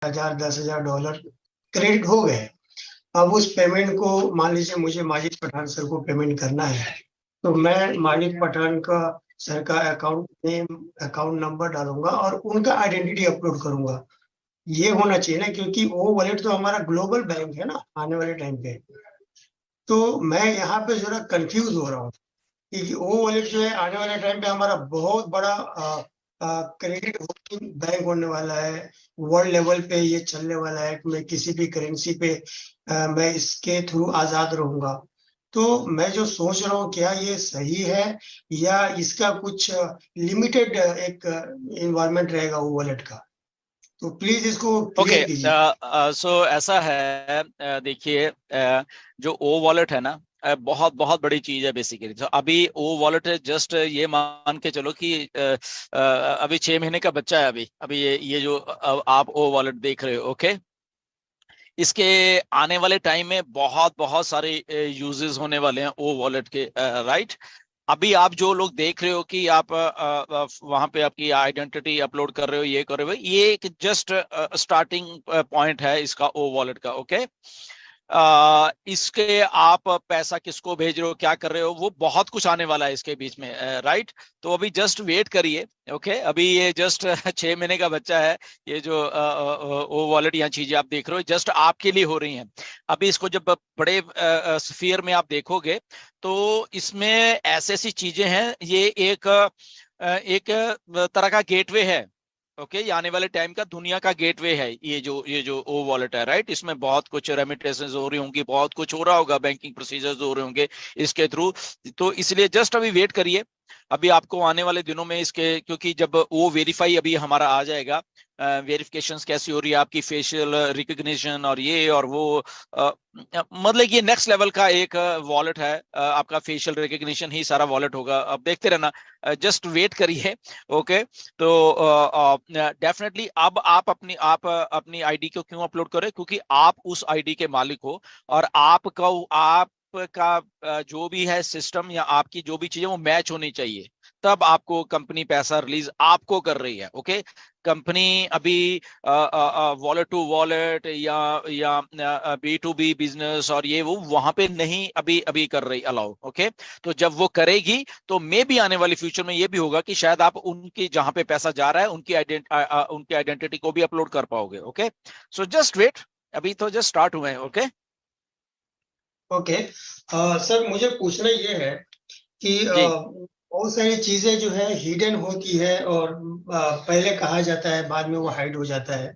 10,000 $10,000 credit हो गए। अब उस पेमेंट को मान लीजिए मुझे माजिद पठान सर को पेमेंट करना है, तो मैं माजिद पठान का सर का अकाउंट नेम, अकाउंट नंबर डालूंगा और उनका आइडेंटिटी अपलोड करूंगा। ये होना चाहिए ना, क्योंकि वो वॉलेट तो हमारा ग्लोबल बैंक है ना आने वाले टाइम पे। तो मैं यहाँ पे जरा कंफ्यूज हो रहा हूँ कि वो वॉलेट जो है आने वाले टाइम पे हमारा बहुत बड़ा क्रेडिट बैंक होने वाला है। वर्ल्ड लेवल पे ये चलने वाला है कि मैं किसी भी करेंसी पे मैं इसके थ्रू आजाद रहूंगा। तो मैं जो सोच रहा हूँ, क्या ये सही है या इसका कुछ लिमिटेड एक इन्वॉल्वमेंट रहेगा वो वॉलेट का? तो प्लीज इसको क्लियर कीजिए। सो ऐसा है, देखिए, जो ओ वॉलेट है ना, बहुत बहुत बड़ी चीज है बेसिकली। तो अभी ओ वॉलेट जस्ट ये मान के चलो कि अभी 6 महीने का बच्चा है अभी अभी ये जो आप ओ वॉलेट देख रहे हो, ओके। इसके आने वाले टाइम में बहुत बहुत सारे यूजेस होने वाले हैं ओ वॉलेट के, राइट। अभी आप जो लोग देख रहे हो कि आप वहां पे आपकी आइडेंटिटी अपलोड कर रहे हो, ये कर रहे हो, ये एक जस्ट स्टार्टिंग पॉइंट है इसका ओ वॉलेट का, ओके। इसके आप पैसा किसको भेज रहे हो, क्या कर रहे हो, वो बहुत कुछ आने वाला है इसके बीच में, राइट। तो अभी जस्ट वेट करिए, ओके। अभी ये जस्ट 6 महीने का बच्चा है। ये जो ओ वॉलेट यहाँ चीजें आप देख रहे हो जस्ट आपके लिए हो रही हैं। अभी इसको जब बड़े स्फीयर में आप देखोगे तो इसमें ऐसी ऐसी चीजें हैं, ये एक तरह का गेटवे है, ओके। ये आने वाले टाइम का दुनिया का गेटवे है, ये जो ओ वॉलेट है, राइट। इसमें बहुत कुछ रेमिटेंसेस हो रही होंगी, बहुत कुछ हो रहा होगा, बैंकिंग प्रोसीजर्स हो रहे होंगे इसके थ्रू। तो इसलिए जस्ट अभी वेट करिए। अभी आपको आने वाले दिनों में इसके, क्योंकि जब वो वेरीफाई अभी हमारा आ जाएगा, वेरिफिकेशंस कैसी हो रही है आपकी, फेशियल रिकग्निशन और ये और वो, मतलब ये नेक्स्ट लेवल का एक वॉलेट है। आपका फेशियल रिकग्निशन ही सारा वॉलेट होगा। अब देखते रहना, जस्ट वेट करिए, ओके। तो डेफिनेटली अब आप अपनी आईडी को क्यों अपलोड करें, क्योंकि आप उस आईडी के मालिक हो और आपका जो भी है सिस्टम या आपकी जो भी चीजें वो मैच होनी चाहिए, तब आपको कंपनी पैसा रिलीज आपको कर रही है, ओके। कंपनी अभी वॉलेट टू वॉलेट या B2B बिजनेस और ये वो वहां पे नहीं अभी अभी कर रही अलाउ, ओके। तो जब वो करेगी तो मे भी आने वाली फ्यूचर में ये भी होगा कि शायद आप उनकी जहां पे पैसा जा रहा है उनकी आइडेंटिटी को भी अपलोड कर पाओगे, ओके। सो जस्ट वेट, अभी तो जस्ट स्टार्ट हुए हैं, ओके। ओके सर, मुझे पूछना ये है कि जी, बहुत सारी चीजें जो है हिडन होती है और पहले कहा जाता है, बाद में वो हाइड हो जाता है।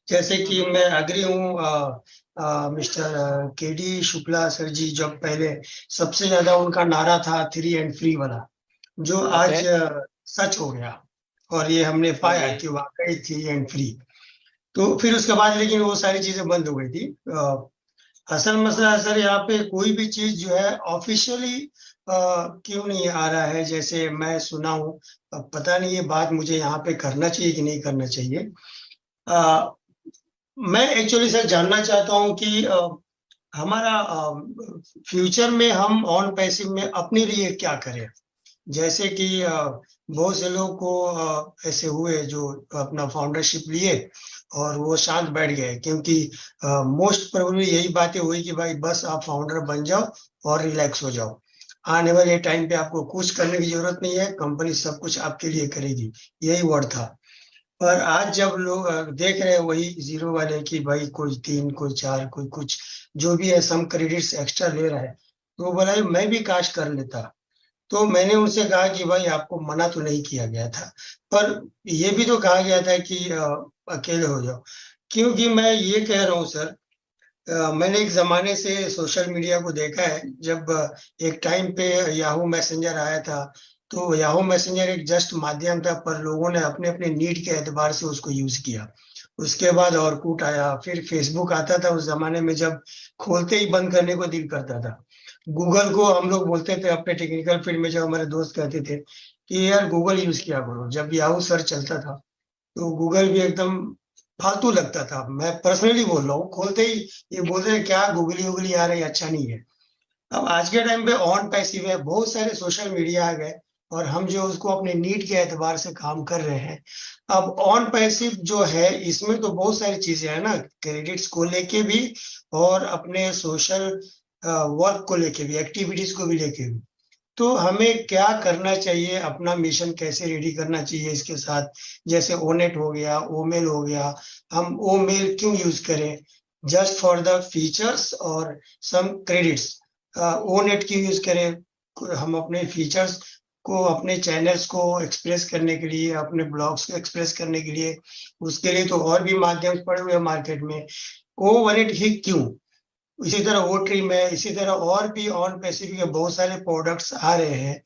जैसे कि मैं अग्री हूँ मिस्टर KD शुक्ला सर जी, जब पहले सबसे ज्यादा उनका नारा था 3 and free वाला, जो ओके, आज सच हो गया और ये हमने हाँ पाया जी, कि वाकई 3 and free। तो फिर उसके बाद लेकिन वो सारी चीजें बंद हो गई थी। असल मसला है सर, यहाँ पे कोई भी चीज जो है ऑफिशियली क्यों नहीं आ रहा है। जैसे मैं सुना हूँ, पता नहीं ये बात मुझे यहाँ पे करना चाहिए कि नहीं करना चाहिए। मैं एक्चुअली सर जानना चाहता हूँ कि हमारा फ्यूचर में हम ऑन पैसिव में अपने लिए क्या करें। जैसे कि बहुत से लोग को ऐसे हुए जो अपना फाउंडरशिप लिए और वो शांत बैठ गए, क्योंकि मोस्ट प्रोबेबली यही बातें हुई कि भाई बस आप फाउंडर बन जाओ और रिलैक्स हो जाओ। आने वाले टाइम पे आपको कुछ करने की जरूरत नहीं है, कंपनी सब कुछ आपके लिए करेगी, यही वर्ड था। पर आज जब लोग देख रहे हैं वही जीरो वाले कि भाई कोई 3 कोई 4 कोई कुछ जो भी है सम क्रेडिट्स एक्स्ट्रा ले रहा है, तो वो बोला मैं भी काश कर लेता। तो मैंने उनसे कहा कि भाई आपको मना तो नहीं किया गया था, पर यह भी तो कहा गया था कि अकेले हो जाओ। क्योंकि मैं ये कह रहा हूँ सर, मैंने एक जमाने से सोशल मीडिया को देखा है। जब एक टाइम पे याहू मैसेंजर आया था, तो याहू मैसेंजर एक जस्ट माध्यम था, पर लोगों ने अपने अपने नीड के एतबार से उसको यूज किया। उसके बाद ऑरकुट आया, फिर फेसबुक आता था उस जमाने में, जब खोलते ही बंद करने को दिल करता था। गूगल को हम लोग बोलते थे अपने टेक्निकल फील्ड में, जब हमारे दोस्त कहते थे कि यार गूगल यूज किया करो, जब याहू सर्च चलता था तो गूगल भी एकदम फालतू लगता था। मैं पर्सनली बोल रहा हूँ, खोलते ही ये बोलते थे क्या गूगली उगली आ रही, अच्छा नहीं है। अब आज के टाइम पे ऑन पैसिव है, बहुत सारे सोशल मीडिया आ गए, और हम जो उसको अपने नीड के एतबार से काम कर रहे हैं। अब ऑन पैसिव जो है इसमें तो बहुत सारी चीजें हैं ना, क्रेडिट्स को लेके भी और अपने सोशल वर्क को लेके भी, एक्टिविटीज को भी लेके भी। तो हमें क्या करना चाहिए, अपना मिशन कैसे रेडी करना चाहिए इसके साथ, जैसे ओनेट हो गया, ओमेल हो गया। हम ओमेल क्यों यूज करें, जस्ट फॉर द फीचर्स और सम क्रेडिट्स। ओनेट क्यों यूज करें, हम अपने फीचर्स को, अपने चैनल्स को एक्सप्रेस करने के लिए, अपने ब्लॉग्स को एक्सप्रेस करने के लिए। उसके लिए तो और भी माध्यम पड़े हुए हैं मार्केट में। ओ वनेट ही क्यों, इसी तरह वो ट्रीम है, इसी तरह और भी ऑन पैसिफिक के बहुत सारे प्रोडक्ट्स आ रहे हैं।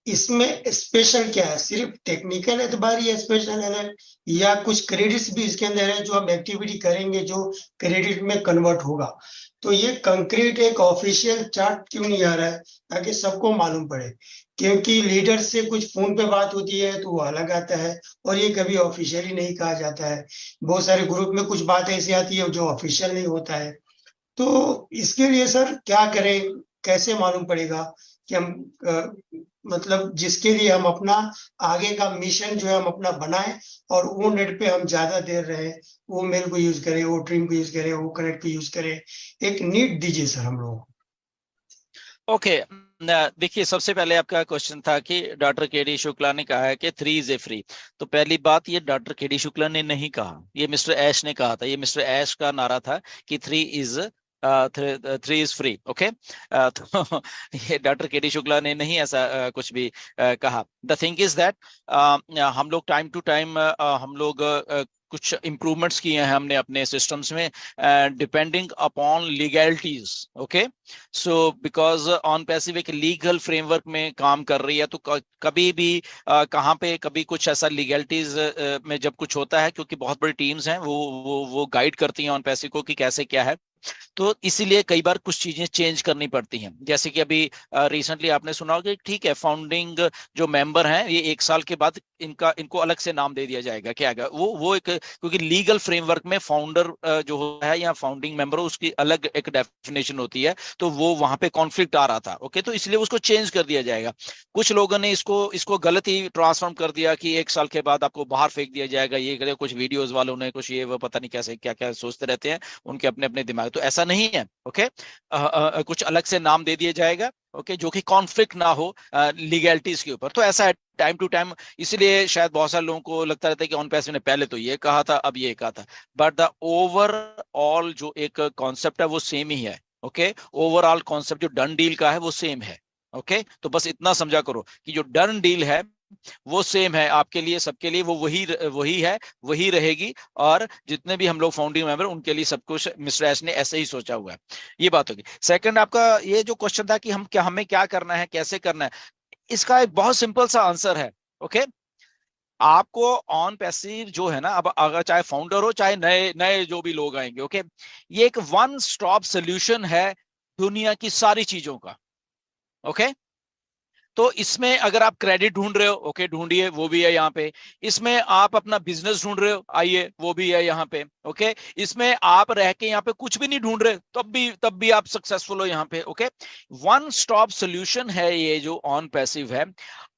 इसमें स्पेशल क्या है, सिर्फ टेक्निकल एतबार ही स्पेशल है या कुछ क्रेडिट्स भी इसके अंदर है जो हम एक्टिविटी करेंगे जो क्रेडिट में कन्वर्ट होगा। तो ये कंक्रीट एक ऑफिशियल चार्ट क्यों नहीं आ रहा है ताकि सबको मालूम पड़े, क्योंकि लीडर से कुछ फोन पे बात होती है तो वो अलग आता है और ये कभी ऑफिशियली नहीं कहा जाता है। बहुत सारे ग्रुप में कुछ बात ऐसी आती है जो ऑफिशियल नहीं होता है। तो इसके लिए सर क्या करें, कैसे मालूम पड़ेगा कि हम मतलब जिसके लिए हम अपना आगे का मिशन जो है हम अपना बनाएं और वो नेट पे हम ज्यादा देर रहे, वो मेल को यूज करें, वो ट्रीम को यूज करें, वो कनेक्ट को यूज करें। एक नीड दीजिए सर हम लोग। ओके, देखिए सबसे पहले आपका क्वेश्चन था कि डॉक्टर के डी शुक्ला ने कहा है कि 3 इज ए फ्री। तो पहली बात, ये डॉक्टर के डी शुक्ला ने नहीं कहा, ये मिस्टर ऐश ने कहा था। ये मिस्टर ऐश का नारा था कि 3 इज फ्री। ओके, तो ये डॉक्टर के डी शुक्ला ने नहीं ऐसा कुछ भी कहा। द थिंग इज दैट हम लोग टाइम टू टाइम हम लोग कुछ इंप्रूवमेंट्स किए हैं हमने अपने सिस्टम्स में, depending upon legalities. Okay, so because on passive एक लीगल फ्रेमवर्क में काम कर रही है, तो कभी भी कहाँ पे कभी कुछ ऐसा लीगैलिटीज में जब कुछ होता है, क्योंकि बहुत बड़ी टीम्स हैं वो गाइड करती हैं ऑन पैसिव को कि कैसे क्या है, तो इसीलिए कई बार कुछ चीजें चेंज करनी पड़ती हैं। जैसे कि अभी रिसेंटली आपने सुना होगा कि ठीक है, फाउंडिंग जो मेंबर हैं ये 1 साल के बाद इनको अलग से नाम दे दिया जाएगा। क्या है वो एक, क्योंकि लीगल फ्रेमवर्क में फाउंडर जो होता है या फाउंडिंग मेंबर, उसकी अलग एक डेफिनेशन होती है, तो वो वहां पे कॉन्फ्लिक्ट आ रहा था। ओके, तो इसलिए उसको चेंज कर दिया जाएगा। कुछ लोगों ने इसको गलत ही ट्रांसफॉर्म कर दिया कि 1 साल के बाद आपको बाहर फेंक दिया जाएगा। ये कुछ वीडियोज वालों ने कुछ ये वो पता नहीं कैसे क्या क्या सोचते रहते हैं, उनके अपने अपने दिमाग। तो ऐसा नहीं है। ओके, कुछ अलग से नाम दे दिया जाएगा, ओके, जो कि कॉन्फ्लिक्ट ना हो लीगैलिटीज के ऊपर। तो ऐसा है टाइम टू टाइम, इसलिए शायद बहुत सारे लोगों को लगता रहता है कि ऑन पैसिव ने पहले तो ये कहा था, अब ये कहा था, बट द ओवरऑल जो एक कॉन्सेप्ट है वो सेम ही है। ओके, ओवरऑल कॉन्सेप्ट जो डन डील का है वो सेम है। ओके, तो बस इतना समझा करो कि जो डन डील है वो सेम है आपके लिए, सबके लिए वो वही वही है, वही रहेगी। और जितने भी हम लोग फाउंडिंग मेंबर, उनके लिए सब कुछ मिस्टर एस ने ऐसे ही सोचा हुआ है। ये बात होगी। सेकंड, आपका ये जो क्वेश्चन था कि हमें क्या करना है, कैसे करना है, इसका एक बहुत सिंपल सा आंसर है। ओके, आपको ऑन पैसिव जो है ना, अब अगर चाहे फाउंडर हो चाहे नए नए जो भी लोग आएंगे, ओके, ये एक वन स्टॉप सोल्यूशन है दुनिया की सारी चीजों का। ओके, तो इसमें अगर आप क्रेडिट ढूंढ रहे हो, ओके, ढूंढिए, वो भी है यहाँ पे। इसमें आप अपना बिजनेस ढूंढ रहे हो, आइए, वो भी है यहाँ पे। ओके, इसमें आप रह के यहाँ पे कुछ भी नहीं ढूंढ रहे, तब भी आप सक्सेसफुल हो यहाँ पे। ओके, वन स्टॉप सोल्यूशन है ये जो ऑन पैसिव है।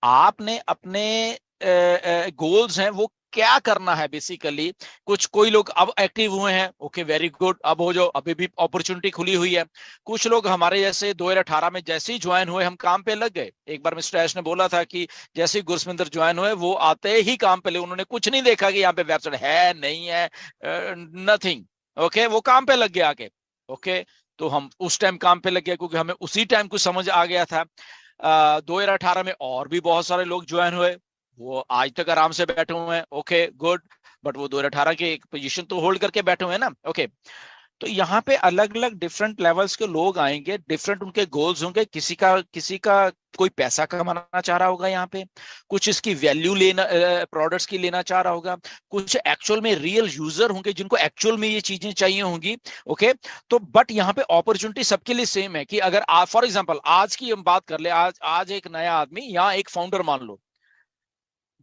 आपने अपने गोल्स हैं वो क्या करना है बेसिकली। कोई लोग अब एक्टिव हुए हैं, ओके, वेरी गुड, अब हो जाओ, अभी भी अपॉर्चुनिटी खुली हुई है। कुछ लोग हमारे जैसे 2018 में जैसे ही ज्वाइन हुए हम काम पे लग गए। एक बार मिस्टर ऐश ने बोला था कि जैसे ही गुरसमिंदर ज्वाइन हुए वो आते ही काम पे लगे, उन्होंने कुछ नहीं देखा कि यहाँ पे वेबसाइट है नहीं है, नथिंग। ओके, वो काम पे लग गया आके। ओके, तो हम उस टाइम काम पे लग गया क्योंकि हमें उसी टाइम कुछ समझ आ गया था। 2018 में और भी बहुत सारे लोग ज्वाइन हुए, वो आज तक आराम से बैठे हुए हैं। ओके, गुड, बट वो 2018 के एक पोजीशन तो होल्ड करके बैठे हुए हैं ना। ओके, तो यहाँ पे अलग अलग डिफरेंट लेवल्स के लोग आएंगे, डिफरेंट उनके गोल्स होंगे। किसी का कोई पैसा कमाना चाह रहा होगा यहाँ पे, कुछ इसकी वैल्यू लेना, प्रोडक्ट्स की लेना चाह रहा होगा, कुछ एक्चुअल में रियल यूजर होंगे जिनको एक्चुअल में ये चीजें चाहिए होंगी। ओके, तो बट यहाँ पे अपॉर्चुनिटी सबके लिए सेम है कि अगर आप फॉर एग्जांपल आज की हम बात कर ले, आज एक नया आदमी या एक फाउंडर मान लो,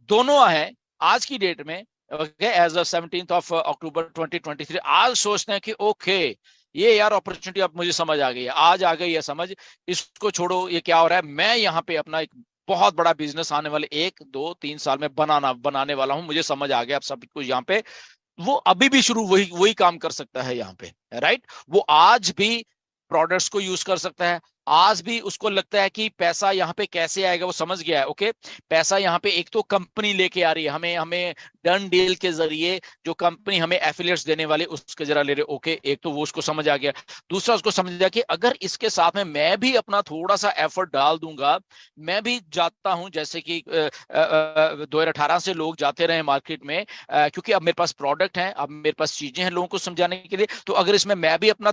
दोनों है आज की डेट में, ओके, एज ऑफ 17 अक्टूबर 2023, आज सोचते हैं कि ओके, ये यार अपॉर्चुनिटी अब मुझे समझ आ गई है, आज आ गई है समझ, इसको छोड़ो, ये क्या हो रहा है, मैं यहाँ पे अपना एक बहुत बड़ा बिजनेस आने वाले 1 2 3 साल में बनाने वाला हूं, मुझे समझ आ गया अब सब कुछ यहाँ पे। वो अभी भी शुरू वही वही काम कर सकता है यहाँ पे, राइट। वो आज भी प्रोडक्ट्स को यूज कर सकता है, आज भी उसको लगता है कि पैसा यहाँ पे कैसे आएगा, वो समझ गया है। ओके, पैसा यहाँ पे एक तो कंपनी लेके आ रही है, हमें हमें डन डील के जरिए जो कंपनी हमें एफिलिएट्स देने वाले उसके जरा ले रहे। ओके, एक तो वो उसको समझ आ गया। दूसरा उसको समझ गया कि अगर इसके साथ में मैं भी अपना थोड़ा सा एफर्ट डाल दूंगा, मैं भी जाता हूं जैसे कि 2018 से लोग जाते रहे मार्केट में, क्योंकि अब मेरे पास प्रोडक्ट है, अब मेरे पास चीजें हैं लोगों को समझाने के लिए, तो अगर इसमें मैं भी अपना